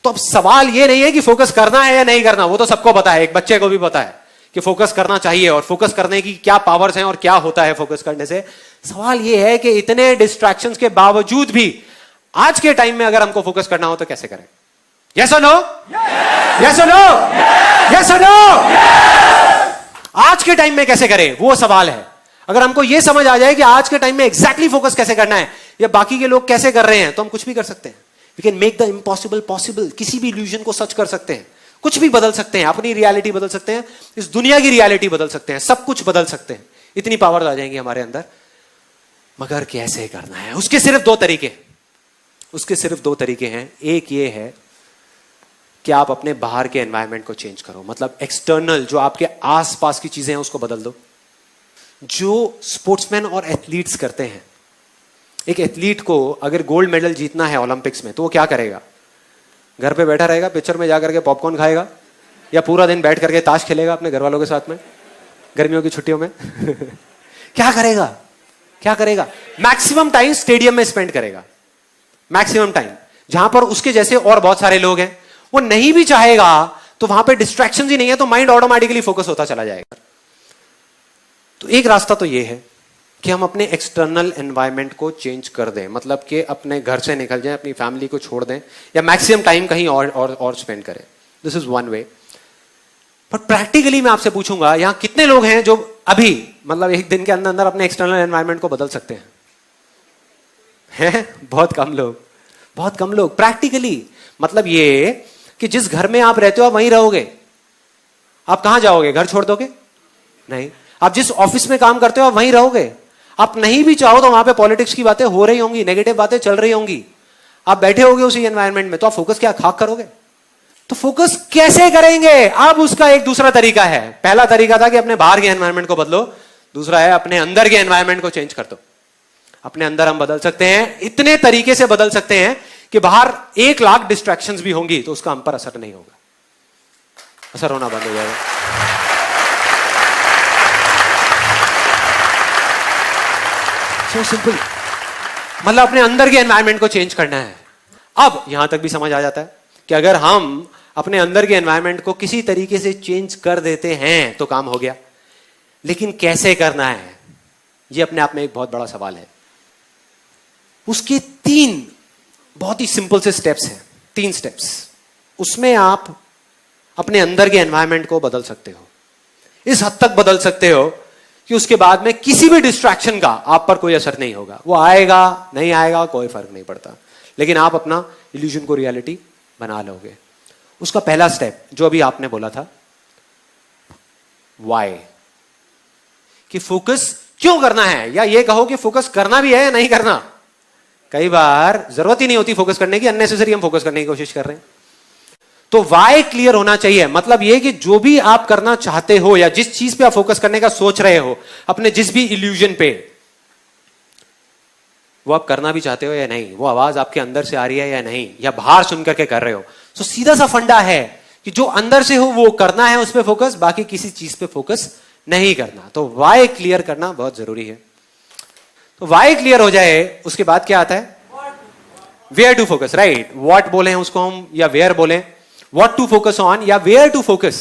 तो अब सवाल ये नहीं है कि फोकस करना है या नहीं करना, वो तो सबको पता है, एक बच्चे को भी पता है कि फोकस करना चाहिए और फोकस करने की क्या पावर्स हैं और क्या होता है फोकस करने से। सवाल ये है कि इतने डिस्ट्रैक्शंस के बावजूद भी आज के टाइम में अगर हमको फोकस करना हो तो कैसे करें? यस और नो? यस और नो? यस और नो? आज के टाइम में कैसे करें, वो सवाल है। अगर हमको यह समझ आ जाए कि आज के टाइम में एग्जैक्टली फोकस कैसे करना है या बाकी के लोग कैसे कर रहे हैं, तो हम कुछ भी कर सकते हैं। We can make the impossible possible. किसी भी इल्यूजन को सच कर सकते हैं, कुछ भी बदल सकते हैं, अपनी रियलिटी बदल सकते हैं, इस दुनिया की रियलिटी बदल सकते हैं, सब कुछ बदल सकते हैं। इतनी पावर आ जाएंगी हमारे अंदर। मगर कैसे करना है, उसके सिर्फ दो तरीके हैं। एक ये है कि आप अपने बाहर के एनवायरनमेंट को चेंज करो, मतलब एक्सटर्नल जो आपके आसपास की चीजें हैं उसको बदल दो। जो स्पोर्ट्समैन और एथलीट्स करते हैं, एक एथलीट को अगर गोल्ड मेडल जीतना है ओलंपिक्स में तो वो क्या करेगा? घर पे बैठा रहेगा, पिक्चर में जाकर के पॉपकॉर्न खाएगा, या पूरा दिन बैठ करके ताश खेलेगा अपने घर वालों के साथ में गर्मियों की छुट्टियों में? क्या करेगा? मैक्सिमम टाइम स्टेडियम में स्पेंड करेगा, मैक्सिमम टाइम, जहां पर उसके जैसे और बहुत सारे लोग हैं। वो नहीं भी चाहेगा तो वहां पे डिस्ट्रैक्शन ही नहीं है, तो माइंड ऑटोमेटिकली फोकस होता चला जाएगा। तो एक रास्ता तो ये है कि हम अपने एक्सटर्नल एनवायरनमेंट को चेंज कर दें, मतलब कि अपने घर से निकल जाएं, अपनी फैमिली को छोड़ दें, या मैक्सिमम टाइम कहीं और स्पेंड करें। This is one way. पर प्रैक्टिकली मैं आपसे पूछूंगा, यहां कितने लोग हैं जो अभी मतलब एक दिन के अंदर अंदर अपने एक्सटर्नल एनवायरनमेंट को बदल सकते हैं? बहुत कम लोग। प्रैक्टिकली मतलब ये कि जिस घर में आप रहते हो आप वहीं रहोगे। आप कहां जाओगे? घर छोड़ दोगे? नहीं। आप जिस ऑफिस में काम करते हो आप वहीं रहोगे। आप नहीं भी चाहो तो वहां पे पॉलिटिक्स की बातें हो रही होंगी, नेगेटिव बातें चल रही होंगी, आप बैठे होगे उसी एनवायरनमेंट में, तो आप फोकस क्या खाक करोगे? तो फोकस कैसे करेंगे? अब उसका एक दूसरा तरीका है। पहला तरीका था कि अपने बाहर के एनवायरनमेंट को बदलो, दूसरा है अपने अंदर के एनवायरनमेंट को चेंज कर दो। अपने अंदर हम बदल सकते हैं, इतने तरीके से बदल सकते हैं कि बाहर 1 लाख डिस्ट्रैक्शंस भी होंगी तो उसका हम पर असर नहीं होगा, असर होना बंद हो जाएगा। सो सिंपल, मतलब अपने अंदर के एनवायरनमेंट को चेंज करना है। अब यहां तक भी समझ आ जाता है कि अगर हम अपने अंदर के एनवायरनमेंट को किसी तरीके से चेंज कर देते हैं तो काम हो गया। लेकिन कैसे करना है, यह अपने आप में एक बहुत बड़ा सवाल है। उसके 3 बहुत ही सिंपल से स्टेप्स हैं, 3 स्टेप्स। उसमें आप अपने अंदर के एनवायरनमेंट को बदल सकते हो, इस हद तक बदल सकते हो कि उसके बाद में किसी भी डिस्ट्रैक्शन का आप पर कोई असर नहीं होगा। वो आएगा नहीं आएगा कोई फर्क नहीं पड़ता, लेकिन आप अपना इल्यूजन को रियलिटी बना लोगे। उसका पहला स्टेप जो अभी आपने बोला था, वाई, कि फोकस क्यों करना है, या ये कहो कि फोकस करना भी है या नहीं करना। कई बार जरूरत ही नहीं होती फोकस करने की, अननेसेसरी हम फोकस करने की कोशिश कर रहे हैं। तो वाई क्लियर होना चाहिए। मतलब यह कि जो भी आप करना चाहते हो या जिस चीज पे आप फोकस करने का सोच रहे हो, अपने जिस भी इल्यूजन पे, वो आप करना भी चाहते हो या नहीं, वो आवाज आपके अंदर से आ रही है या नहीं, या बाहर सुन करके कर रहे हो। तो सीधा सा फंडा है कि जो अंदर से हो वो करना है, उस पर फोकस, बाकी किसी चीज पे फोकस नहीं करना। तो वाई क्लियर करना बहुत जरूरी है। तो वाई क्लियर हो जाए उसके बाद क्या आता है? Where to focus, right. What बोले उसको हम, या वेयर बोले, व्हाट टू फोकस ऑन या where to focus.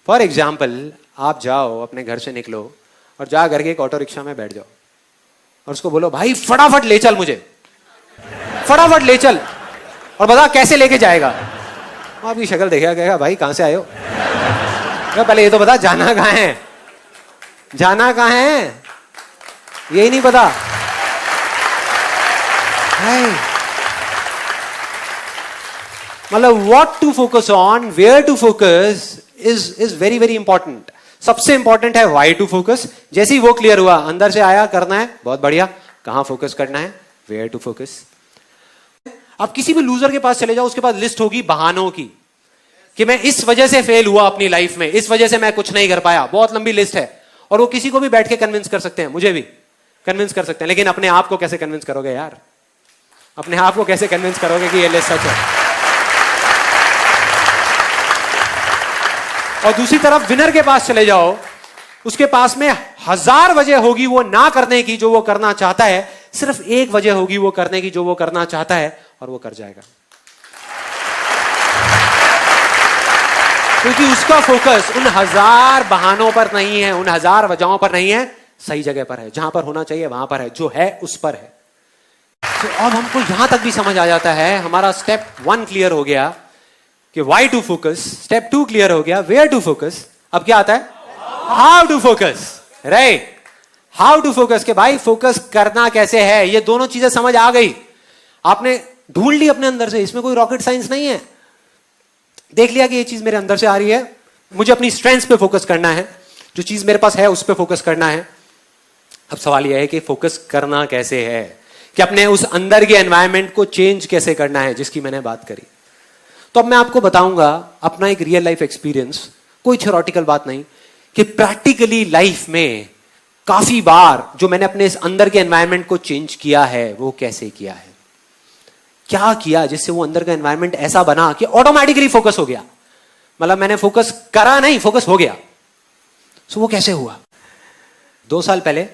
For example, आप जाओ अपने घर से निकलो और जा करके एक ऑटो रिक्शा में बैठ जाओ और उसको बोलो भाई फटाफट ले चल मुझे, फटाफट ले चल, और बता कैसे लेके जाएगा। आपकी शक्ल देखा कहेगा भाई कहां से आए हो, पहले ये तो बता जाना कहां है, जाना कहां है, यही नहीं पता। मतलब what to focus on, where to focus is very very important. सबसे इंपॉर्टेंट है वाई टू फोकस। जैसे ही वो क्लियर हुआ, अंदर से आया करना है, बहुत बढ़िया, कहां फोकस करना है, वेयर टू फोकस। आप किसी भी लूजर के पास चले जाओ, उसके पास लिस्ट होगी बहानों की कि मैं इस वजह से फेल हुआ अपनी लाइफ में, इस वजह से मैं कुछ नहीं कर पाया, बहुत लंबी लिस्ट है। और वो किसी को भी बैठ के कन्विंस कर सकते हैं, मुझे भी कन्विंस कर सकते हैं। लेकिन अपने आप को कैसे कन्विंस करोगे यार, अपने आप को कैसे कन्विंस करोगे कि ये लिस्ट सच है। और दूसरी तरफ विनर के पास चले जाओ, उसके पास में 1000 वजह होगी वो ना करने की जो वो करना चाहता है, सिर्फ एक वजह होगी वो करने की जो वो करना चाहता है, और वो कर जाएगा। क्योंकि उसका फोकस उन हजार बहानों पर नहीं है, उन हजार वजहों पर नहीं है, सही जगह पर है, जहां पर होना चाहिए वहां पर है, जो है उस पर है। तो अब हमको यहां तक भी समझ आ जाता है, हमारा स्टेप 1 क्लियर हो गया कि why to focus, step 2 clear हो गया वेयर टू फोकस, अब क्या आता है how to focus, right. How to focus के भाई फोकस करना कैसे है, ये दोनों चीजें समझ आ गई, आपने ढूंढ ली अपने अंदर से, इसमें कोई रॉकेट साइंस नहीं है। देख लिया कि ये चीज मेरे अंदर से आ रही है, मुझे अपनी स्ट्रेंथ्स पे फोकस करना है, जो चीज मेरे पास है उस पे फोकस करना है। अब सवाल यह है कि फोकस करना कैसे है, कि अपने उस अंदर के एनवायरनमेंट को चेंज कैसे करना है, जिसकी मैंने बात करी। तो अब मैं आपको बताऊंगा अपना एक रियल लाइफ एक्सपीरियंस, कोई थ्योरेटिकल बात नहीं, कि प्रैक्टिकली लाइफ में काफी बार जो मैंने अपने इस अंदर के एनवायरनमेंट को चेंज किया है वो कैसे किया है, क्या किया जिससे वो अंदर का एनवायरनमेंट ऐसा बना कि ऑटोमेटिकली फोकस हो गया। मतलब मैंने फोकस करा नहीं, फोकस हो गया। सो वो कैसे हुआ? 2 साल पहले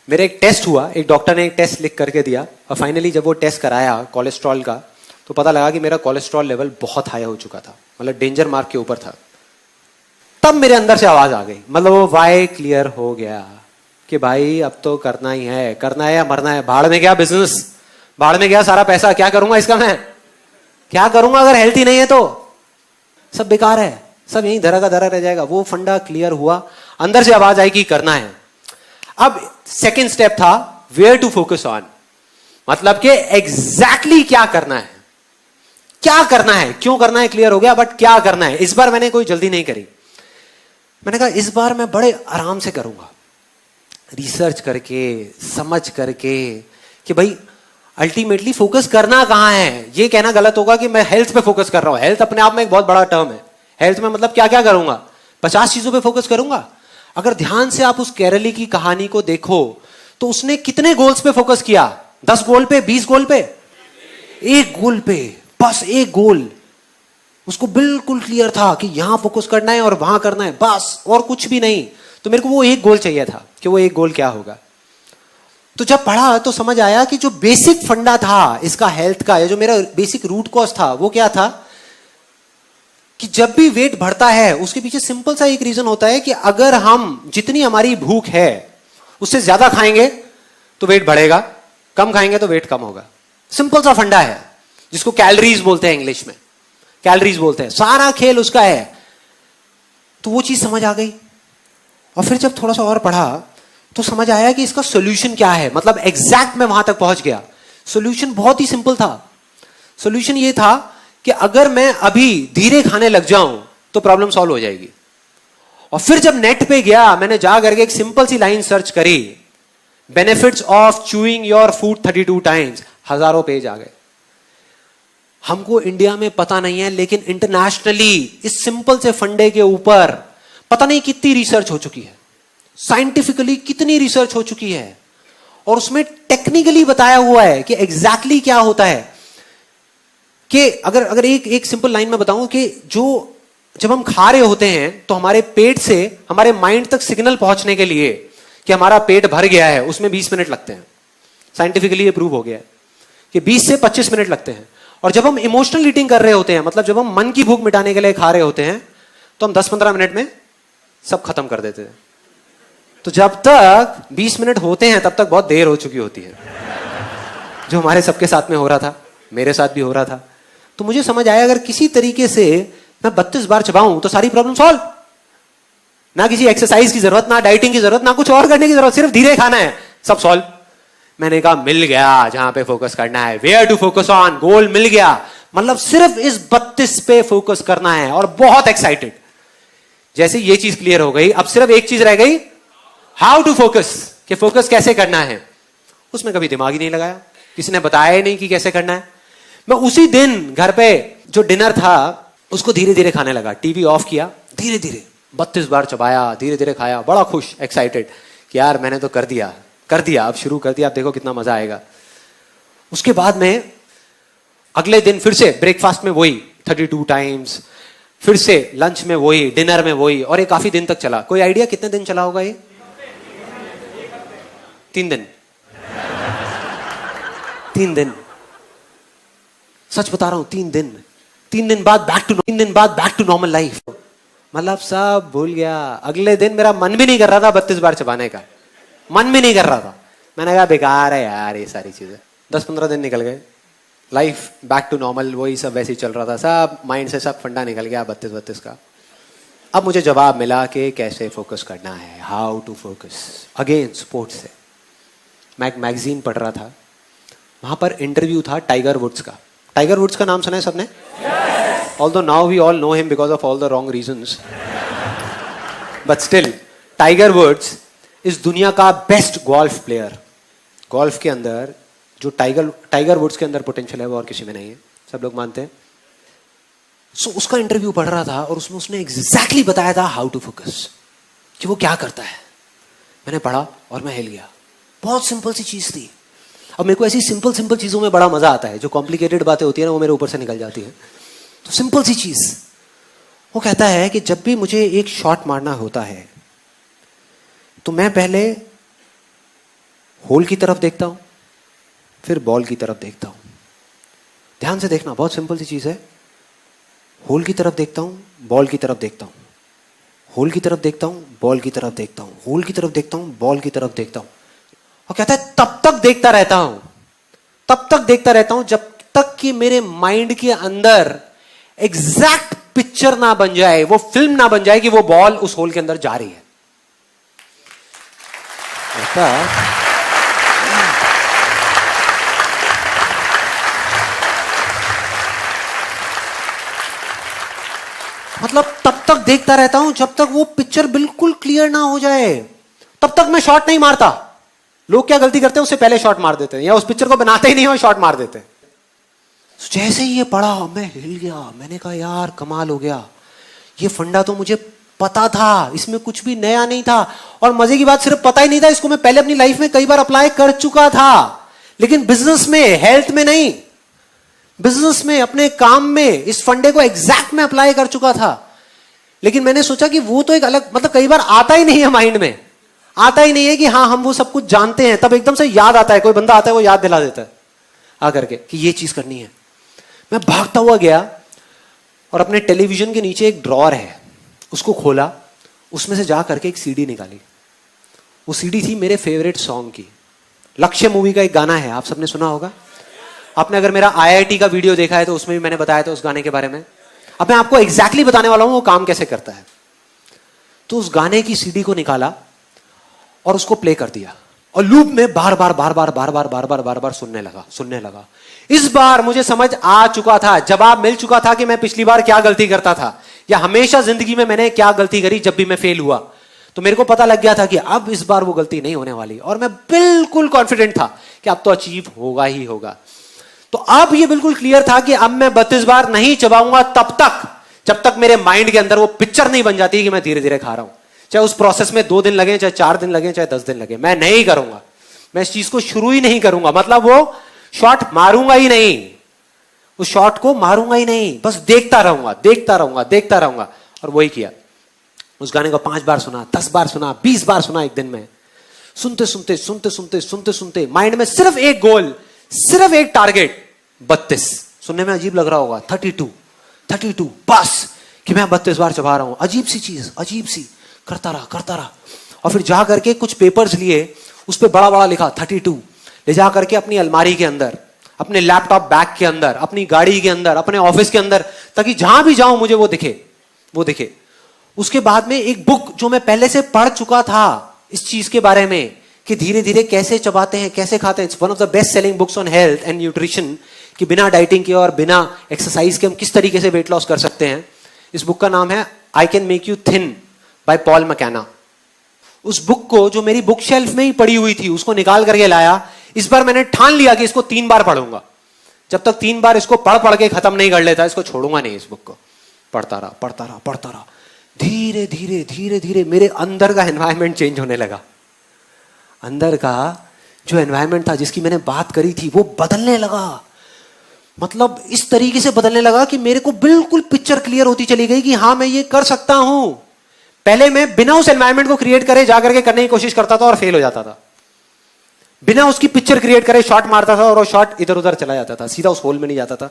मेरे एक टेस्ट हुआ, एक डॉक्टर ने एक टेस्ट लिख करके दिया, और फाइनली जब वो टेस्ट कराया कोलेस्ट्रॉल का, तो पता लगा कि मेरा कोलेस्ट्रॉल लेवल बहुत हाई हो चुका था, मतलब डेंजर मार्क के ऊपर था। तब मेरे अंदर से आवाज आ गई, मतलब वो वाई क्लियर हो गया कि भाई अब तो करना ही है, करना है या मरना है, भाड़ में गया बिजनेस, भाड़ में गया सारा पैसा, क्या करूंगा इसका, मैं क्या करूंगा अगर हेल्थी नहीं है तो, सब बेकार है, सब यहीं धरा का धरा रह जाएगा। वो फंडा क्लियर हुआ, अंदर से आवाज आई कि करना है। अब सेकेंड स्टेप था वेयर टू फोकस ऑन, मतलब कि एग्जैक्टली क्या करना है, क्या करना है, क्यों करना है क्लियर हो गया, बट क्या करना है। इस बार मैंने कोई जल्दी नहीं करी, मैंने कहा इस बार मैं बड़े आराम से करूंगा, रिसर्च करके समझ करके कि भाई अल्टीमेटली फोकस करना कहां है। ये कहना गलत होगा कि मैं हेल्थ पे फोकस कर रहा हूं, हेल्थ अपने आप में एक बहुत बड़ा टर्म है। हेल्थ में मतलब क्या क्या करूंगा, 50 चीजों पे फोकस करूंगा। अगर ध्यान से आप उस केरली की कहानी को देखो तो उसने कितने गोल्स पे फोकस किया, 10 गोल पे, 20 गोल पे, एक गोल पे, बस एक गोल। उसको बिल्कुल क्लियर था कि यहां फोकस करना है और वहां करना है, बस, और कुछ भी नहीं। तो मेरे को वो एक गोल चाहिए था कि वो एक गोल क्या होगा। तो जब पढ़ा तो समझ आया कि जो बेसिक फंडा था इसका हेल्थ का, या जो मेरा बेसिक रूट कॉज था, वो क्या था कि जब भी वेट बढ़ता है उसके पीछे सिंपल सा एक रीजन होता है कि अगर हम जितनी हमारी भूख है उससे ज्यादा खाएंगे तो वेट बढ़ेगा, कम खाएंगे तो वेट कम होगा। सिंपल सा फंडा है जिसको कैलोरीज बोलते हैं, इंग्लिश में कैलोरीज बोलते हैं, सारा खेल उसका है। तो वो चीज समझ आ गई, और फिर जब थोड़ा सा और पढ़ा तो समझ आया कि इसका सॉल्यूशन क्या है, मतलब एग्जैक्ट मैं वहां तक पहुंच गया। सॉल्यूशन बहुत ही सिंपल था। सॉल्यूशन ये था कि अगर मैं अभी धीरे खाने लग जाऊं तो प्रॉब्लम सॉल्व हो जाएगी। और फिर जब नेट पे गया, मैंने जा करके एक सिंपल सी लाइन सर्च करी, benefits of chewing your food 32 times, हजारों पेज आ गए। हमको इंडिया में पता नहीं है, लेकिन इंटरनेशनली इस सिंपल से फंडे के ऊपर पता नहीं कितनी रिसर्च हो चुकी है, साइंटिफिकली कितनी रिसर्च हो चुकी है, और उसमें टेक्निकली बताया हुआ है कि एग्जैक्टली क्या होता है। कि अगर एक सिंपल लाइन में बताऊं कि जब हम खा रहे होते हैं तो हमारे पेट से हमारे माइंड तक सिग्नल पहुंचने के लिए कि हमारा पेट भर गया है, उसमें 20 मिनट लगते हैं। साइंटिफिकली ये प्रूव हो गया है कि 20 से 25 मिनट लगते हैं। और जब हम इमोशनल ईटिंग कर रहे होते हैं, मतलब जब हम मन की भूख मिटाने के लिए खा रहे होते हैं, तो हम 10-15 मिनट में सब खत्म कर देते हैं। तो जब तक 20 मिनट होते हैं तब तक बहुत देर हो चुकी होती है, जो हमारे सबके साथ में हो रहा था, मेरे साथ भी हो रहा था। तो मुझे समझ आया अगर किसी तरीके से मैं 32 बार चबाऊं तो सारी प्रॉब्लम सॉल्व, ना किसी एक्सरसाइज की जरूरत, ना डाइटिंग की जरूरत, ना कुछ और करने की जरूरत, सिर्फ धीरे खाना है, सब सॉल्व। मैंने कहा मिल गया जहां पे फोकस करना है, वेयर टू फोकस ऑन, गोल मिल गया, मतलब सिर्फ इस 32 पे फोकस करना है, और बहुत एक्साइटेड। जैसे ये चीज क्लियर हो गई, अब सिर्फ एक चीज रह गई, हाउ टू फोकस, कि फोकस कैसे करना है। उसमें कभी दिमाग ही नहीं लगाया, किसी ने बताया ही नहीं कि कैसे करना है। मैं उसी दिन घर पे जो डिनर था उसको धीरे धीरे खाने लगा, टीवी ऑफ किया, धीरे धीरे 32 बार चबाया, धीरे धीरे खाया, बड़ा खुश, एक्साइटेड कि यार मैंने तो कर दिया, अब शुरू कर दिया, अब देखो कितना मजा आएगा। उसके बाद में अगले दिन फिर से ब्रेकफास्ट में वही 32 टाइम्स, फिर से लंच में वही, डिनर में वही, और ये काफी दिन तक चला। कोई आइडिया कितने दिन चला होगा ये? 3 दिन। 3 दिन, सच बता रहा हूं, 3 दिन। 3 दिन बाद बैक टू नॉर्मल लाइफ। मतलब सब भूल गया। अगले दिन मेरा मन भी नहीं कर रहा था 32 बार चबाने का, मन भी नहीं कर रहा था। मैंने कहा बेकार है यार ये सारी चीजें। 10-15 दिन निकल गए, लाइफ बैक टू नॉर्मल, वही सब वैसे ही चल रहा था, सब माइंड से सब फंडा निकल गया 32 का। अब मुझे जवाब मिला कि कैसे फोकस करना है, how to focus. Again sports से मैं एक मैगजीन पढ़ रहा था, वहां पर इंटरव्यू था टाइगर वुड्स का। टाइगर वुड्स का नाम सुना है सबने? Although now we all know him because of all the wrong reasons, but still Tiger Woods इस दुनिया का बेस्ट गोल्फ प्लेयर। गोल्फ के अंदर जो टाइगर वुड्स के अंदर पोटेंशियल है वो और किसी में नहीं है, सब लोग मानते हैं। सो उसका इंटरव्यू पढ़ रहा था और उसमें उसने एग्जैक्टली बताया था हाउ टू फोकस, कि वो क्या करता है। मैंने पढ़ा और मैं हिल गया। बहुत सिंपल सी चीज थी। अब मेरे को ऐसी सिंपल सिंपल चीजों में बड़ा मजा आता है, जो कॉम्प्लिकेटेड बातें होती है ना वो मेरे ऊपर से निकल जाती है। तो सिंपल सी चीज, वो कहता है कि जब भी मुझे एक शॉट मारना होता है तो मैं पहले होल की तरफ देखता हूं, फिर बॉल की तरफ देखता हूं। ध्यान से देखना, बहुत सिंपल सी चीज है। होल की तरफ देखता हूं, बॉल की तरफ देखता हूं, होल की तरफ देखता हूं, बॉल की तरफ देखता हूं, होल की तरफ देखता हूं, बॉल की तरफ देखता हूं। और कहता है तब तक देखता रहता हूं, तब तक देखता रहता हूं जब तक कि मेरे माइंड के अंदर एग्जैक्ट पिक्चर ना बन जाए, वो फिल्म ना बन जाए कि वो बॉल उस होल के अंदर जा रही है। मतलब तब तक देखता रहता हूं जब तक वो पिक्चर बिल्कुल क्लियर ना हो जाए, तब तक मैं शॉट नहीं मारता। लोग क्या गलती करते हैं, उससे पहले शॉट मार देते हैं, या उस पिक्चर को बनाते ही नहीं और शॉट मार देते हैं। जैसे ही ये पढ़ा मैं हिल गया। मैंने कहा यार कमाल हो गया, ये फंडा तो मुझे पता था, इसमें कुछ भी नया नहीं था। और मजे की बात, सिर्फ पता ही नहीं था, इसको मैं पहले अपनी लाइफ में कई बार अप्लाई कर चुका था, लेकिन बिजनेस में, हेल्थ में नहीं। बिजनेस में, अपने काम में इस फंडे को एग्जैक्ट में अप्लाई कर चुका था। लेकिन मैंने सोचा कि वो तो एक अलग, मतलब कई बार आता ही नहीं है माइंड में, आता ही नहीं है कि हाँ हम वो सब कुछ जानते हैं। तब एकदम से याद आता है, कोई बंदा आता है वो याद दिला देता है आकर के कि ये चीज करनी है। मैं भागता हुआ गया और अपने टेलीविजन के नीचे एक ड्रॉअर है, उसको खोला, उसमें से जा करके एक सीडी निकाली। वो सीडी थी मेरे फेवरेट सॉन्ग की। लक्ष्य मूवी का एक गाना है, आप सबने सुना होगा। आपने अगर मेरा IIT का वीडियो देखा है तो उसमें भी मैंने बताया था उस गाने के बारे में। अब मैं आपको एग्जैक्टली बताने वाला हूं वो काम कैसे करता है। तो उस गाने की सीडी को निकाला और उसको प्ले कर दिया और लूप में बार बार सुनने लगा। इस बार मुझे समझ आ चुका था, जवाब मिल चुका था कि मैं पिछली बार क्या गलती करता था, या हमेशा जिंदगी में मैंने क्या गलती करी जब भी मैं फेल हुआ। तो मेरे को पता लग गया था कि अब इस बार वो गलती नहीं होने वाली, और मैं बिल्कुल कॉन्फिडेंट था कि अब तो अचीव होगा ही होगा। तो अब ये बिल्कुल क्लियर था कि अब मैं 32 बार नहीं चबाऊंगा तब तक जब तक मेरे माइंड के अंदर वो पिक्चर नहीं बन जाती कि मैं धीरे धीरे खा रहा हूं। चाहे उस प्रोसेस में 2 दिन लगे, चाहे 4 दिन लगे, चाहे 10 दिन लगे, मैं नहीं करूंगा। मैं इस चीज को शुरू ही नहीं करूंगा, मतलब वो शॉट मारूंगा ही नहीं, उस शॉट को मारूंगा ही नहीं, बस देखता रहूंगा। और वही किया। उस गाने को 5 बार सुना, 10 बार सुना, 20 बार सुना एक दिन में। सुनते माइंड में सिर्फ एक गोल, सिर्फ एक टारगेट, 32। सुनने में अजीब लग रहा होगा, 32 बस, कि मैं 32 बार चबा रहा हूं। अजीब सी चीज, अजीब सी, करता रहा। और फिर जा करके कुछ पेपर्स लिए, उस पर बड़ा बड़ा लिखा 32, ले जा करके अपनी अलमारी के अंदर, अपने लैपटॉप बैग के अंदर, अपनी गाड़ी के अंदर, अपने ऑफिस के अंदर, ताकि जहां भी जाऊं मुझे वो दिखे। उसके बाद में एक बुक जो मैं पहले से पढ़ चुका था इस चीज के बारे में, कि धीरे धीरे कैसे चबाते हैं, कैसे खाते हैं। It's one of the best selling books on health and nutrition, कि बिना डाइटिंग के और बिना एक्सरसाइज के हम किस तरीके से वेट लॉस कर सकते हैं। इस बुक का नाम है I can make you thin by Paul McKenna. उस बुक को, जो मेरी बुक शेल्फ में ही पड़ी हुई थी, उसको निकाल करके लाया। इस बार मैंने ठान लिया कि इसको 3 बार पढ़ूंगा। जब तक 3 बार इसको पढ़ के खत्म नहीं कर लेता, इसको छोड़ूंगा नहीं। इस बुक को पढ़ता रहा। धीरे धीरे मेरे अंदर का एनवायरनमेंट चेंज होने लगा। अंदर का जो एनवायरनमेंट था, जिसकी मैंने बात करी थी, वो बदलने लगा। मतलब इस तरीके से बदलने लगा कि मेरे को बिल्कुल पिक्चर क्लियर होती चली गई कि हाँ मैं ये कर सकता हूं। पहले मैं बिना उस एनवायरनमेंट को क्रिएट करे जाकर के करने की कोशिश करता था और फेल हो जाता था। बिना उसकी पिक्चर क्रिएट करे शॉट मारता था और वो शॉट इधर उधर चला जाता था, सीधा उस होल में नहीं जाता था।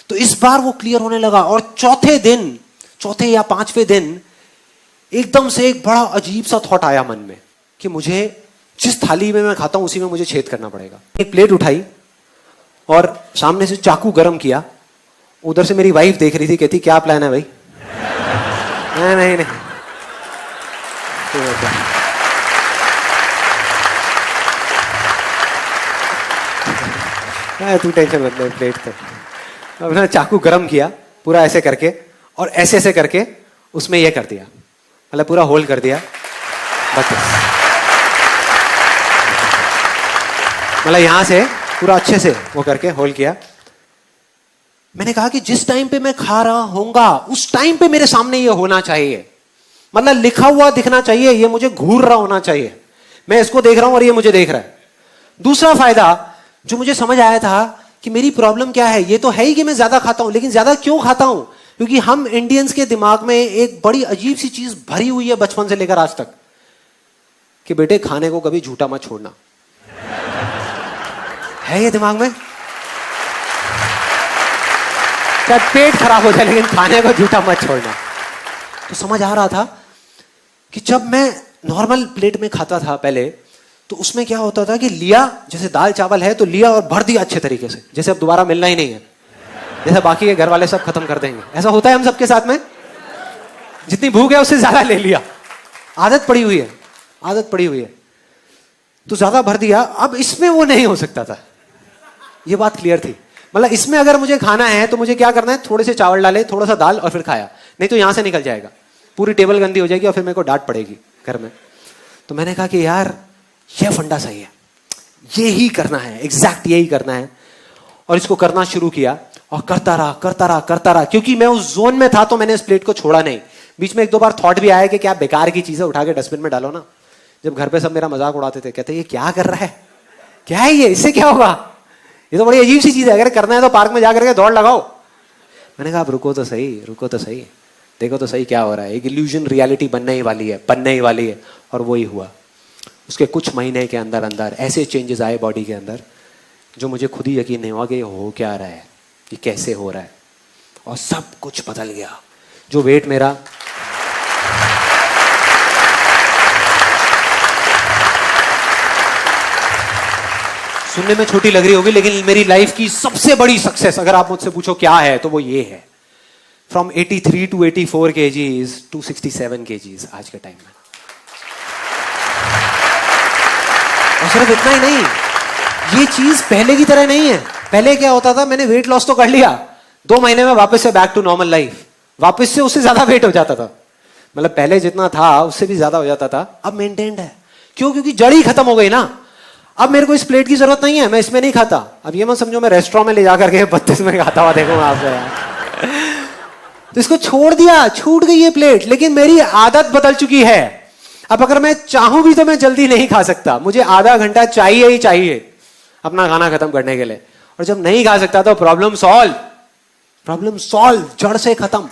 तो इस बार वो क्लियर होने लगा। और चौथे या 5वें दिन एकदम से एक बड़ा अजीब सा थॉट आया मन में कि मुझे जिस थाली में मैं खाता हूं उसी में मुझे छेद करना पड़ेगा। एक प्लेट उठाई और सामने से चाकू गरम किया। उधर से मेरी वाइफ देख रही थी, कहती क्या प्लान है भाई? नहीं नहीं तू टेंशन मत ले, प्लेट तो अपना चाकू गरम किया पूरा ऐसे करके, और ऐसे ऐसे करके उसमें ये कर दिया, मतलब पूरा होल्ड कर दिया। बस मतलब यहां से पूरा अच्छे से वो करके होल्ड किया। मैंने कहा कि जिस टाइम पे मैं खा रहा होऊंगा उस टाइम पे मेरे सामने ये होना चाहिए, मतलब लिखा हुआ दिखना चाहिए, ये मुझे घूर रहा होना चाहिए, मैं इसको देख रहा हूं और ये मुझे देख रहा है। दूसरा फायदा जो मुझे समझ आया था कि मेरी प्रॉब्लम क्या है, ये तो है ही कि मैं ज्यादा खाता हूं, लेकिन ज्यादा क्यों खाता हूं? क्योंकि हम इंडियंस के दिमाग में एक बड़ी अजीब सी चीज भरी हुई है बचपन से लेकर आज तक कि बेटे खाने को कभी झूठा मत छोड़ना। है ये दिमाग में, चाहे पेट खराब हो जाए लेकिन खाने को झूठा मत छोड़ना। तो समझ आ रहा था कि जब मैं नॉर्मल प्लेट में खाता था पहले, तो उसमें क्या होता था कि लिया, जैसे दाल चावल है तो लिया और भर दिया अच्छे तरीके से, जैसे अब दोबारा मिलना ही नहीं है, जैसे बाकी के घर वाले सब खत्म कर देंगे। ऐसा होता है हम सबके साथ में, जितनी भूख है उससे ज्यादा ले लिया, आदत पड़ी हुई है, आदत पड़ी हुई है, तो ज्यादा भर दिया। अब इसमें वो नहीं हो सकता था, ये बात क्लियर थी। मतलब इसमें अगर मुझे खाना है तो मुझे क्या करना है, थोड़े से चावल डाले, थोड़ा सा दाल और फिर खाया, नहीं तो यहां से निकल जाएगा, पूरी टेबल गंदी हो जाएगी और फिर मेरे को डांट पड़ेगी घर में। तो मैंने कहा कि यार ये फंडा सही है, ये ही करना है, एग्जैक्ट यही करना है। और इसको करना शुरू किया और करता रहा करता रहा करता रहा, क्योंकि मैं उस जोन में था तो मैंने इस प्लेट को छोड़ा नहीं। बीच में एक दो बार थॉट भी आया कि क्या बेकार की चीजें उठा के डस्टबिन में डालो ना। जब घर पे सब मेरा मजाक उड़ाते थे, कहते ये क्या कर रहा है, क्या है ये, इससे क्या होगा, ये तो बड़ी अजीब सी चीज है, अगर करना है तो पार्क में जाकर के दौड़ लगाओ। मैंने कहा रुको तो सही, रुको तो सही, देखो तो सही क्या हो रहा है। एक इल्यूजन रियलिटी बनने ही वाली है, बनने ही वाली है। और वो ही हुआ। उसके कुछ महीने के अंदर अंदर ऐसे चेंजेस आए बॉडी के अंदर जो मुझे खुद ही यकीन नहीं हुआ कि ये हो क्या रहा है, ये कैसे हो रहा है, और सब कुछ बदल गया। जो वेट मेरा सुनने में छोटी लग रही होगी, लेकिन मेरी लाइफ की सबसे बड़ी सक्सेस अगर आप मुझसे पूछो क्या है तो वो ये है, from 83 to 84 kgs to 67 kgs आज के टाइम में। और सिर्फ इतना ही नहीं, ये चीज पहले की तरह नहीं है। पहले क्या होता था, मैंने वेट लॉस तो कर लिया, 2 महीने में वापस से बैक टू नॉर्मल लाइफ, वापस से उससे ज्यादा वेट हो जाता था, मतलब पहले जितना था उससे भी ज्यादा हो जाता था। अब मेंटेन्ड है, क्यों? क्योंकि जड़ ही खत्म हो गई ना। अब मेरे को इस प्लेट की जरूरत नहीं है, मैं इसमें नहीं खाता। अब ये मत समझो मैं रेस्टोरेंट में ले जाकर के 32 में खाता हुआ देखूंगा आपको यार। तो इसको छोड़ दिया, छूट गई ये प्लेट, लेकिन मेरी आदत बदल चुकी है। अब अगर मैं चाहूं भी तो मैं जल्दी नहीं खा सकता, मुझे आधा घंटा चाहिए ही चाहिए अपना खाना खत्म करने के लिए। और जब नहीं खा सकता तो प्रॉब्लम सॉल्व, प्रॉब्लम सॉल्व, जड़ से खत्म।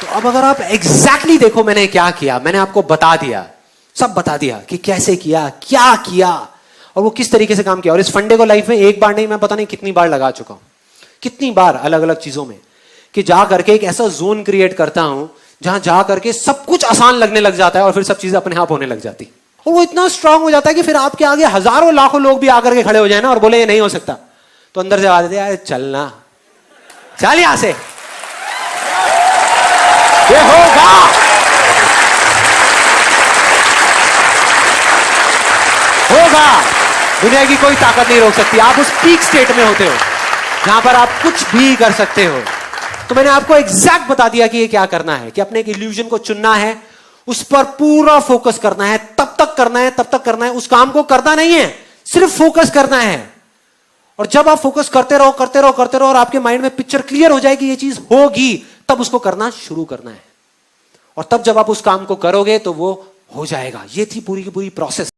तो अब अगर आप एग्जैक्टली देखो मैंने क्या किया, मैंने आपको बता दिया, सब बता दिया कि कैसे किया, क्या किया और वो किस तरीके से काम किया। और इस फंडे को लाइफ में एक बार नहीं, मैं पता नहीं कितनी बार लगा चुका हूं, कितनी बार अलग अलग चीजों में, कि जा करके एक ऐसा जोन क्रिएट करता हूं जहां जा करके सब कुछ आसान लगने लग जाता है और फिर सब चीजें अपने आप होने लग जाती। और वो इतना स्ट्रांग हो जाता है कि फिर आपके आगे हजारों लाखों लोग भी आकर के खड़े हो जाए ना और बोले ये नहीं हो सकता, तो अंदर से आ जाते यार चलना, चल यहां से, ये होगा, होगा, दुनिया की कोई ताकत नहीं रोक सकती। आप उस पीक स्टेट में होते हो जहां पर आप कुछ भी कर सकते हो। तो मैंने आपको एग्जैक्ट बता दिया कि ये क्या करना है, कि अपने एक इल्यूजन को चुनना है, उस पर पूरा फोकस करना है, तब तक करना है, तब तक करना है, उस काम को करना नहीं है, सिर्फ फोकस करना है। और जब आप फोकस करते रहो करते रहो करते रहो और आपके माइंड में पिक्चर क्लियर हो जाएगी ये चीज होगी, तब उसको करना शुरू करना है। और तब जब आप उस काम को करोगे तो वो हो जाएगा। ये थी पूरी की पूरी प्रोसेस।